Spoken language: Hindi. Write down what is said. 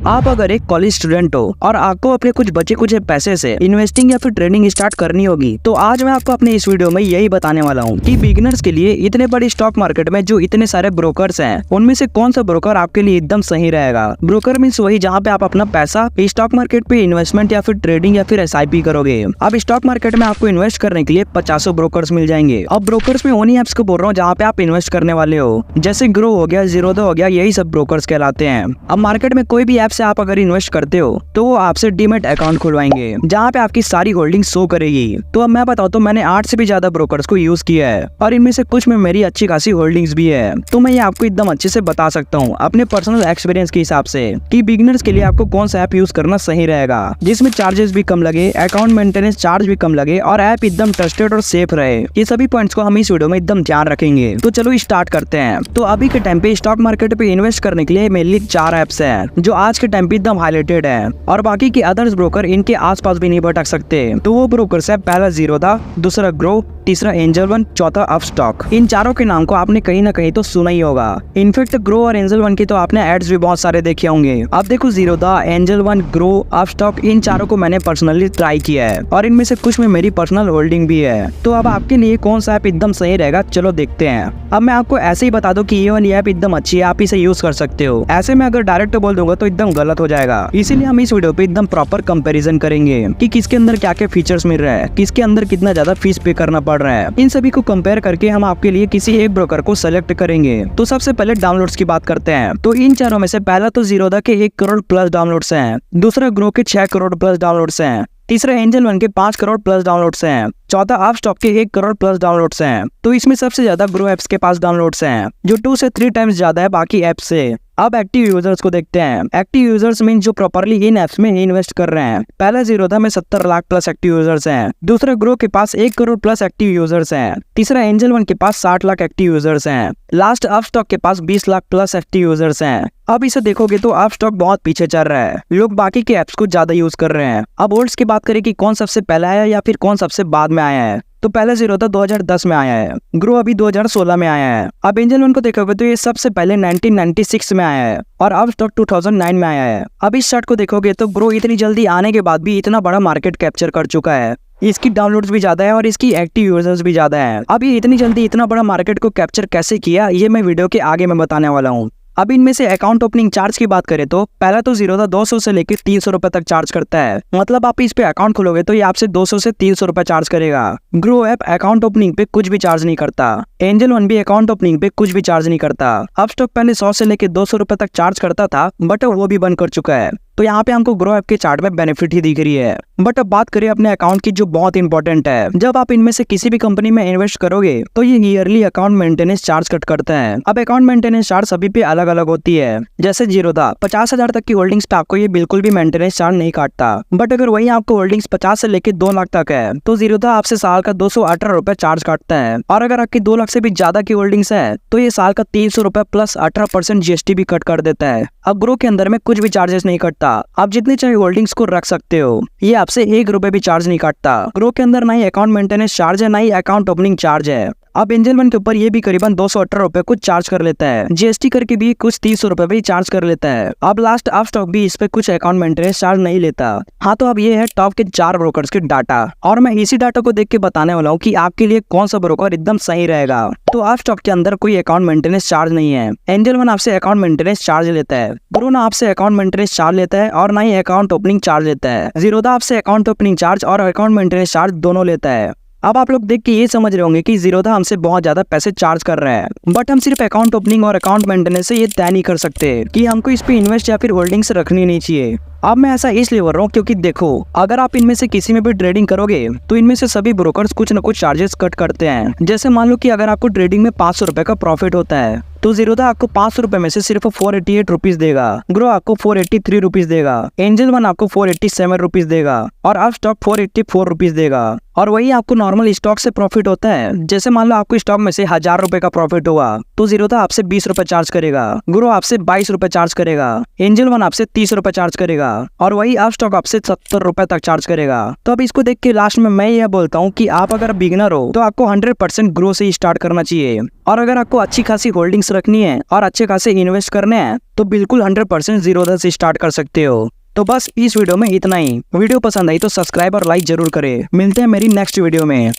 आप अगर एक कॉलेज स्टूडेंट हो और आपको अपने कुछ बचे कुछ पैसे से इन्वेस्टिंग या फिर ट्रेडिंग स्टार्ट करनी होगी, तो आज मैं आपको अपने इस वीडियो में यही बताने वाला हूँ कि बिगिनर्स के लिए इतने बड़े स्टॉक मार्केट में जो इतने सारे ब्रोकर्स हैं, उनमें से कौन सा ब्रोकर आपके लिए एकदम सही रहेगा। ब्रोकर मीन्स वही जहाँ पे आप अपना पैसा स्टॉक मार्केट पे इन्वेस्टमेंट या फिर ट्रेडिंग या फिर SIP करोगे। अब स्टॉक मार्केट में आपको इन्वेस्ट करने के लिए 50 ब्रोकर्स मिल जाएंगे। अब ब्रोकर्स में उन्हीं एप्स को बोल रहा हूँ जहाँ पे आप इन्वेस्ट करने वाले हो, जैसे ग्रो हो गया, ज़ीरोधा हो गया, यही सब ब्रोकर्स कहलाते हैं। अब मार्केट में कोई भी ऐप से आप अगर इन्वेस्ट करते हो तो वो आपसे डीमैट अकाउंट खुलवाएंगे जहाँ पे आपकी सारी होल्डिंग शो करेगी। तो अब मैं बताऊँ तो मैंने 8 से भी ज्यादा ब्रोकर्स को यूज किया है और इनमें से कुछ में मेरी अच्छी खासी होल्डिंग्स भी है। तो मैं ये आपको एकदम अच्छे से बता सकता हूँ अपने पर्सनल एक्सपीरियंस के हिसाब से कि बिगिनर्स के लिए आपको कौन सा ऐप यूज करना सही रहेगा, जिसमें चार्जेस भी कम लगे, अकाउंट मेंटेनेंस चार्ज भी कम लगे और ऐप एकदम ट्रस्टेड और सेफ रहे। ये सभी पॉइंट्स को हम इस वीडियो में एकदम ध्यान रखेंगे। तो चलो स्टार्ट करते हैं। तो अभी के टाइम पे स्टॉक मार्केट पे इन्वेस्ट करने के लिए मेनली 4 ऐप्स हैं जो आज के टाइम पे एकदम हाईलाइटेड है और बाकी के अदर्स ब्रोकर इनके आसपास भी नहीं भटक सकते। तो वो ब्रोकर्स है, पहला ज़ीरोधा, दूसरा ग्रो, तीसरा एंजल वन, चौथा अपस्टॉक। इन चारों के नाम को आपने कहीं ना कहीं तो सुना ही होगा। इनफैक्ट ग्रो और एंजल वन की तो आपने एड्स भी बहुत सारे देखे होंगे। अब देखो, Zerodha, Angel One, Groww, Upstox, इन चारों को मैंने पर्सनली ट्राई किया है और इनमें से कुछ में मेरी पर्सनल होल्डिंग भी है। तो अब आपके लिए कौन सा ऐप एकदम सही रहेगा, चलो देखते हैं। अब मैं आपको ऐसे ही बता दूं कि ये वाली ऐप एकदम अच्छी है, आप इसे यूज कर सकते हो। ऐसे में अगर डायरेक्ट बोल दूंगा तो एकदम गलत हो जाएगा, इसीलिए हम इस वीडियो पे एकदम प्रॉपर कंपैरिजन करेंगे कि किसके अंदर क्या क्या फीचर्स मिल रहा है, किसके अंदर कितना ज्यादा फीस पे करना पड़ रहा है। इन सभी को कंपेयर करके हम आपके लिए किसी एक ब्रोकर को सेलेक्ट करेंगे। तो सबसे पहले डाउनलोड्स की बात करते हैं। तो इन चारों में से पहला तो ज़ीरोधा के 1 करोड़ प्लस डाउनलोड्स हैं, दूसरा ग्रो के 6 करोड़ प्लस डाउनलोड्स हैं, तीसरा एंजल वन के 5 करोड़ प्लस डाउनलोड्स हैं, चौथा अपस्टॉक के 1 करोड़ प्लस डाउनलोड्स हैं। तो इसमें सबसे ज्यादा ग्रो एप्स के पास डाउनलोड्स हैं, जो 2 से 3 टाइम्स ज्यादा है बाकी एप्स से। अब एक्टिव यूजर्स को देखते हैं। एक्टिव यूजर्स मीन जो प्रॉपर्ली इन एप्स में इन्वेस्ट कर रहे हैं। पहला ज़ीरोधा में 70 लाख प्लस एक्टिव यूजर्स हैं, दूसरा ग्रो के पास 1 करोड़ प्लस एक्टिव यूजर्स हैं, तीसरा एंजल वन के पास 60 लाख एक्टिव यूजर्स हैं, लास्ट अपस्टॉक के पास 20 लाख प्लस एक्टिव यूजर्स हैं। अब इसे देखोगे तो अपस्टॉक बहुत पीछे चल रहा है, लोग बाकी के एप्स को ज्यादा यूज कर रहे हैं। अब होल्ड्स की बात करें कि कौन सबसे पहले आया या फिर कौन सबसे बाद में आया है, तो पहला ज़ीरोधा 2010 में आया है, ग्रो अभी 2016 में आया है। अब एंजल वन को देखोगे तो ये सबसे पहले 1996 में आया है और अपस्टॉक 2009 में आया है। अब इस चार्ट को देखोगे तो ग्रो इतनी जल्दी आने के बाद भी इतना बड़ा मार्केट कैप्चर कर चुका है, इसकी डाउनलोड्स भी ज्यादा है और इसकी एक्टिव यूजर्स भी ज्यादा है। अब ये इतनी जल्दी इतना बड़ा मार्केट को कैप्चर कैसे किया, ये मैं वीडियो के आगे में बताने वाला हूँ। अब इनमें से अकाउंट ओपनिंग चार्ज की बात करें तो पहला तो ज़ीरोधा 200 से लेकर 300 रुपए तक चार्ज करता है। मतलब आप इस पे अकाउंट खोलोगे तो ये आपसे 200 से 300 रुपए चार्ज करेगा। ग्रो ऐप अकाउंट ओपनिंग पे कुछ भी चार्ज नहीं करता। एंजल वन भी अकाउंट ओपनिंग पे कुछ भी चार्ज नहीं करता। अपस्टॉक पहले 100 से लेकर 200 रुपए तक चार्ज करता था, बट वो भी बंद कर चुका है। तो यहाँ पे हमको ग्रो ऐप के चार्ट में बेनिफिट ही दिख रही है। बट अब बात करें अपने अकाउंट की, जो बहुत इंपॉर्टेंट है। जब आप इनमें से किसी भी कंपनी में इन्वेस्ट करोगे तो ये yearly account maintenance charge cut करता है। अब अकाउंट मेंटेनेंस चार्ज सभी पे अलग अलग होती है। जैसे ज़ीरोधा 50,000 तक की होल्डिंग्स पे आपको ये बिल्कुल भी मेंटेनेंस चार्ज नहीं काटता, बट अगर वही आपको होल्डिंग्स 50 से लेकर 2 लाख तक है तो ज़ीरोधा आपसे साल का 218 रुपए चार्ज काटता है। और अगर आपकी 2 लाख से भी ज्यादा की होल्डिंग्स है तो ये साल का 300 रुपए प्लस 18% GST भी कट कर देता है। अब ग्रो के अंदर में कुछ भी चार्जेस नहीं कटता, आप जितनी चाहे होल्डिंग्स को रख सकते हो, ये आपसे 1 रुपए भी चार्ज नहीं काटता। ग्रो के अंदर ना ही अकाउंट मेंटेनेंस चार्ज है, ना ही अकाउंट ओपनिंग चार्ज है। अब एंजल वन के ऊपर ये भी करीबन 218 रुपए कुछ चार्ज कर लेता है, GST करके भी कुछ 300 रुपए भी चार्ज कर लेता है। अब लास्ट अपस्टॉक भी इस पे कुछ अकाउंट मेंटेनेंस चार्ज नहीं लेता। हाँ, तो अब ये है टॉप के 4 ब्रोकर्स के डाटा और मैं इसी डाटा को देख के बताने वाला हूँ कि आपके लिए कौन सा ब्रोकर एकदम सही रहेगा। तो अपस्टॉक के अंदर कोई अकाउंट मेंटेनेंस चार्ज नहीं है। एंजल वन आपसे अकाउंट मेंटेनेंस चार्ज लेता है, ग्रो ना आपसे अकाउंट मेंटेनेंस चार्ज लेता है और ना ही अकाउंट ओपनिंग चार्ज लेता है। ज़ीरोधा आपसे अकाउंट ओपनिंग चार्ज और अकाउंट मेंटेनेंस चार्ज दोनों लेता है। अब आप लोग देख के ये समझ रहे होंगे कि ज़ीरोधा हमसे बहुत ज्यादा पैसे चार्ज कर रहा है, बट हम सिर्फ अकाउंट ओपनिंग और अकाउंट मेंटेनेंस से ये तय नहीं कर सकते कि हमको इस पे इन्वेस्ट या फिर होल्डिंग्स रखनी नहीं चाहिए। अब मैं ऐसा इसलिए बोल रहा हूँ क्योंकि देखो, अगर आप इनमें से किसी में भी ट्रेडिंग करोगे तो इनमें से सभी ब्रोकर्स कुछ न कुछ चार्जेस कट करते हैं। जैसे मान लो कि अगर आपको ट्रेडिंग में 500 रुपए का प्रॉफिट होता है तो ज़ीरोधा आपको 500 रुपए में से सिर्फ 488 रुपीज देगा, ग्रो आपको 483 रुपीज देगा, एंजल वन आपको 487 रुपीज देगा और अपस्टॉक 484 रुपीज देगा। और वही आपको नॉर्मल स्टॉक से प्रॉफिट होता है। जैसे मान लो आपको स्टॉक में से 1000 रुपए का प्रॉफिट हुआ तो ज़ीरोधा आपसे 20 रुपए चार्ज करेगा, ग्रो आपसे 22 रुपए चार्ज करेगा, एंजल वन आपसे 30 रुपए चार्ज करेगा और वही अपस्टॉक आपसे 70 रुपए तक चार्ज करेगा। तो अब इसको देख के लास्ट में मैं यह बोलता हूँ कि आप अगर बिगिनर हो तो आपको 100% ग्रो से ही स्टार्ट करना चाहिए और अगर आपको अच्छी खासी होल्डिंग्स रखनी है और अच्छे खासे इन्वेस्ट करने हैं तो बिल्कुल 100% जीरो से स्टार्ट कर सकते हो। तो बस इस वीडियो में इतना ही। वीडियो पसंद आई तो सब्सक्राइब और लाइक जरूर करें। मिलते हैं मेरी नेक्स्ट वीडियो में।